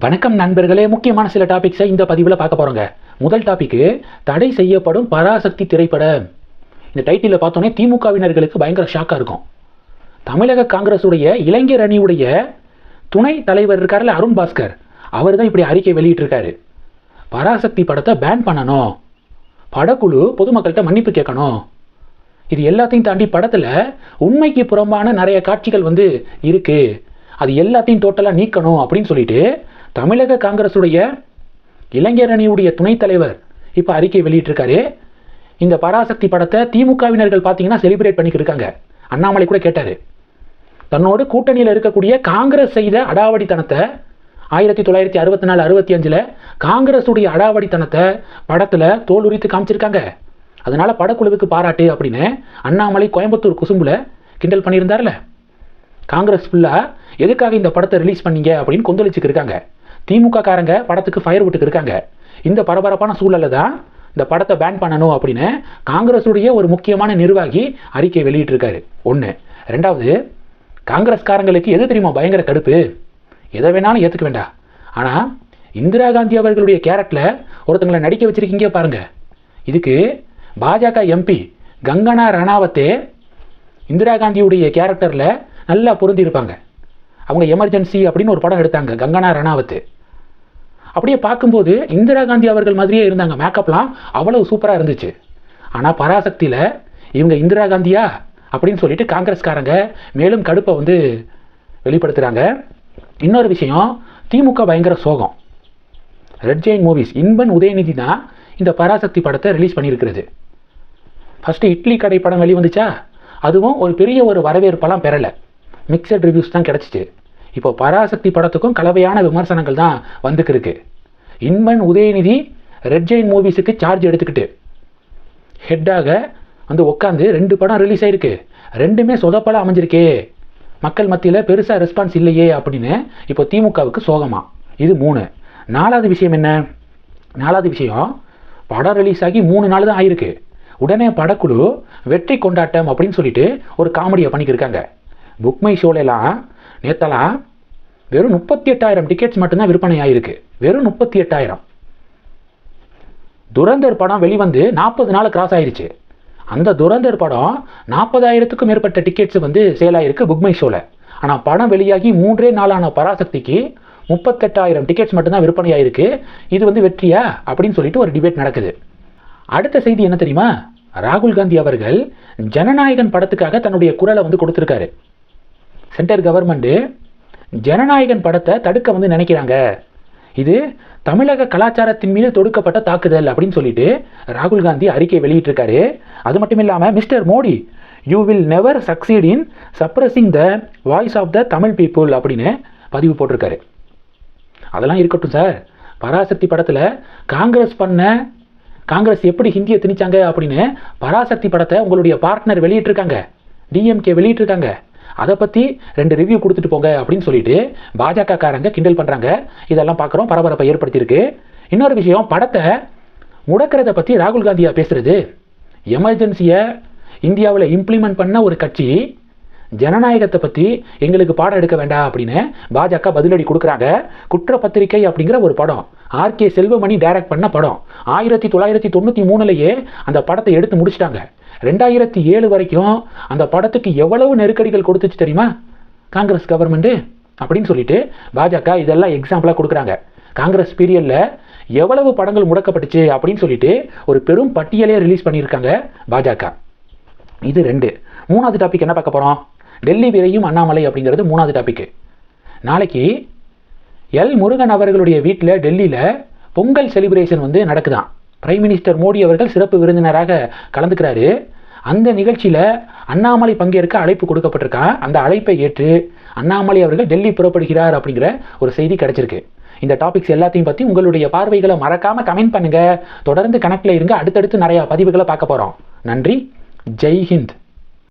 வணக்கம் நண்பர்களே, முக்கியமான சில டாபிக்ஸை இந்த பதிவில் பார்க்க போகிறோங்க. முதல் டாபிக்கு தடை செய்யப்படும் பராசக்தி திரைப்படம். இந்த டைட்டிலில் பார்த்தோன்னே திமுகவினர்களுக்கு பயங்கர ஷாக்காக இருக்கும். தமிழக காங்கிரஸுடைய இளைஞர் அணியுடைய துணை தலைவர் இருக்கார்ல அருண் பாஸ்கர், அவர் தான் இப்படி அறிக்கை வெளியிட்டிருக்காரு. பராசக்தி படத்தை பேன் பண்ணணும், படக்குழு பொதுமக்கள்கிட்ட மன்னிப்பு கேட்கணும். இது எல்லாத்தையும் தாண்டி படத்தில் உண்மைக்கு புறம்பான நிறைய காட்சிகள் இருக்குது, அது எல்லாத்தையும் டோட்டலாக நீக்கணும் அப்படின்னு சொல்லிட்டு தமிழக காங்கிரஸுடைய இளைஞர் அணியுடைய துணைத் தலைவர் இப்போ அறிக்கை வெளியிட்டிருக்காரு. இந்த பராசக்தி படத்தை திமுகவினர்கள் பார்த்தீங்கன்னா செலிப்ரேட் பண்ணிக்கிட்டு இருக்காங்க. அண்ணாமலை கூட கேட்டார், தன்னோடு கூட்டணியில் இருக்கக்கூடிய காங்கிரஸ் செய்த அடாவடித்தனத்தை 1964-65 காங்கிரஸுடைய அடாவடித்தனத்தை படத்தில் தோல் உரித்து காமிச்சிருக்காங்க. அதனால படக்குழுவுக்கு பாராட்டு அப்படின்னு அண்ணாமலை கோயம்புத்தூர் குசும்புல கிண்டல் பண்ணியிருந்தார்ல. காங்கிரஸ் ஃபுல்லாக எதுக்காக இந்த படத்தை ரிலீஸ் பண்ணீங்க அப்படின்னு கொந்தளிச்சுக்கு இருக்காங்க. திமுக காரங்க படத்துக்கு ஃபயர் விட்டுக்கு இருக்காங்க. இந்த பரபரப்பான சூழலில் தான் இந்த படத்தை பேன் பண்ணணும் அப்படின்னு காங்கிரஸுடைய ஒரு முக்கியமான நிர்வாகி அறிக்கை வெளியிட்டிருக்காரு. ஒன்று. ரெண்டாவது, காங்கிரஸ்காரங்களுக்கு எது தெரியுமா பயங்கர கடுப்பு, எதை வேணாலும் ஏற்றுக்க வேண்டாம், ஆனால் இந்திரா காந்தி அவர்களுடைய கேரக்டரில் ஒருத்தங்களை நடிக்க வச்சிருக்கீங்க பாருங்க. இதுக்கு பாஜக எம்பி கங்கனா ரணாவத்தே இந்திரா காந்தியுடைய கேரக்டரில் நல்லா பொருந்திருப்பாங்க. அவங்க எமர்ஜென்சி அப்படின்னு ஒரு படம் எடுத்தாங்க, கங்கனா ரணாவத். அப்படியே பார்க்கும்போது இந்திரா காந்தி அவர்கள் மாதிரியே இருந்தாங்க, மேக்கப்லாம் அவ்வளவு சூப்பராக இருந்துச்சு. ஆனால் பராசக்தியில் இவங்க இந்திரா காந்தியா அப்படின்னு சொல்லிட்டு காங்கிரஸ்காரங்க மேலும் கடுப்பை வெளிப்படுத்துகிறாங்க. இன்னொரு விஷயம், திமுக பயங்கர சோகம். ரெட் ஜெயின் மூவிஸ் இன்பன் உதயநிதி தான் இந்த பராசக்தி படத்தை ரிலீஸ் பண்ணியிருக்கிறது. ஃபஸ்ட்டு இட்லி கடை படம் வெளிவந்துச்சா, அதுவும் ஒரு பெரிய ஒரு வரவேற்பெல்லாம் பெறலை, மிக்சட் ரிவ்யூஸ் தான் கிடச்சிச்சு. இப்போ பராசக்தி படத்துக்கும் கலவையான விமர்சனங்கள் தான் வந்துருக்கு. இன்பன் உதயநிதி ரெட் ஜெயின் மூவிஸுக்கு சார்ஜ் எடுத்துக்கிட்டு ஹெட்டாக உட்காந்து 2 படம் ரிலீஸ் ஆயிருக்கு, 2மே சொதப்பலாக அமைஞ்சிருக்கே, மக்கள் மத்தியில் பெருசாக ரெஸ்பான்ஸ் இல்லையே அப்படின்னு இப்போ திமுகவுக்கு சோகமா. இது 3. 4வது விஷயம் என்ன? 4வது விஷயம், படம் ரிலீஸ் ஆகி 3 நாள் தான் ஆயிருக்கு, உடனே படக்குழு வெற்றி கொண்டாட்டம் அப்படின்னு சொல்லிட்டு ஒரு காமெடியை பண்ணிக்கிருக்காங்க. புக்மை ஷோலெல்லாம் நேற்றெல்லாம் வெறும் 38,000 டிக்கெட்ஸ் மட்டும்தான் விற்பனை ஆகிருக்கு. வெறும் 38,000. துரந்தர் படம் வெளிவந்து 40 நாள் கிராஸ் ஆயிருச்சு. அந்த துரந்தர் படம் 40,000க்கும் மேற்பட்ட டிக்கெட்ஸ் சேல் ஆகிருக்கு புக்மை ஷோவில். ஆனால் படம் வெளியாகி 3 நாளான பராசக்திக்கு 38,000 டிக்கெட்ஸ் மட்டும்தான் விற்பனை ஆகிருக்கு. இது வெற்றியா அப்படின்னு சொல்லிட்டு ஒரு டிபேட் நடக்குது. அடுத்த செய்தி என்ன தெரியுமா? ராகுல் காந்தி அவர்கள் ஜனநாயகன் படத்துக்காக தன்னுடைய குரலை கொடுத்துருக்காரு. சென்ட்ரல் கவர்மெண்ட்டு ஜனநாயகன் படத்தை தடுக்க நினைக்கிறாங்க, இது தமிழக கலாச்சாரத்தின் மீது தொடுக்கப்பட்ட தாக்குதல் அப்படின்னு சொல்லிட்டு ராகுல் காந்தி அறிக்கை வெளியிட்டிருக்காரு. அது மட்டும் இல்லாமல், mister Modi, you will never succeed in suppressing the voice of the Tamil people அப்படின்னு பதிவு போட்டிருக்காரு. அதெல்லாம் இருக்கட்டும் சார், பராசக்தி படத்தில் காங்கிரஸ் எப்படி ஹிந்தியை திணிச்சாங்க அப்படின்னு பராசக்தி படத்தை உங்களுடைய பார்ட்னர் வெளியிட்டிருக்காங்க, டிஎம்கே வெளியிட்டிருக்காங்க, அதை பற்றி 2 ரிவ்யூ கொடுத்துட்டு போங்க அப்படின்னு சொல்லிட்டு பாஜக காரங்க கிண்டல் பண்ணுறாங்க. இதெல்லாம் பார்க்குறோம், பரபரப்பை ஏற்படுத்தியிருக்கு. இன்னொரு விஷயம், படத்தை முடக்கிறத பற்றி ராகுல் காந்தியா பேசுறது. எமர்ஜென்சியை இந்தியாவில் இம்ப்ளிமெண்ட் பண்ண ஒரு கட்சி ஜனநாயகத்தை பற்றி எங்களுக்கு பாடம் எடுக்க வேண்டாம் அப்படின்னு பாஜக பதிலடி கொடுக்குறாங்க. குற்றப்பத்திரிகை அப்படிங்கிற ஒரு படம் ஆர்கே செல்வமணி டைரக்ட் பண்ண படம் 1993 அந்த படத்தை எடுத்து முடிச்சிட்டாங்க. 2007 வரைக்கும் அந்த படத்துக்கு எவ்வளவு நெருக்கடிகள் கொடுத்துச்சு தெரியுமா காங்கிரஸ் கவர்மெண்ட்டு அப்படின்னு சொல்லிட்டு பாஜக இதெல்லாம் எக்ஸாம்பிளாக கொடுக்குறாங்க. காங்கிரஸ் பீரியடில் எவ்வளவு படங்கள் முடக்கப்பட்டுச்சு அப்படின்னு சொல்லிட்டு ஒரு பெரும் பட்டியலே ரிலீஸ் பண்ணியிருக்காங்க பாஜக. இது 2. 3வது டாபிக் என்ன பார்க்க போகிறோம்? டெல்லி விரையும் அண்ணாமலை அப்படிங்கிறது 3வது டாபிக். நாளைக்கு எல் முருகன் அவர்களுடைய வீட்டில் டெல்லியில் பொங்கல் செலிப்ரேஷன் நடக்குதான். பிரைம் மினிஸ்டர் மோடி அவர்கள் சிறப்பு விருந்தினராக கலந்துக்கிறாரு. அந்த நிகழ்ச்சியில் அண்ணாமலை பங்கேற்க அழைப்பு கொடுக்கப்பட்டிருக்கான். அந்த அழைப்பை ஏற்று அண்ணாமலை அவர்கள் டெல்லி புறப்படுகிறார் அப்படிங்கிற ஒரு செய்தி கிடைச்சிருக்கு. இந்த டாபிக்ஸ் எல்லாத்தையும் பற்றி உங்களுடைய பார்வைகளை மறக்காமல் கமெண்ட் பண்ணுங்கள். தொடர்ந்து கணக்கில் இருங்க, அடுத்தடுத்து நிறையா பதிவுகளை பார்க்க போகிறோம். நன்றி, ஜெய் ஹிந்த்.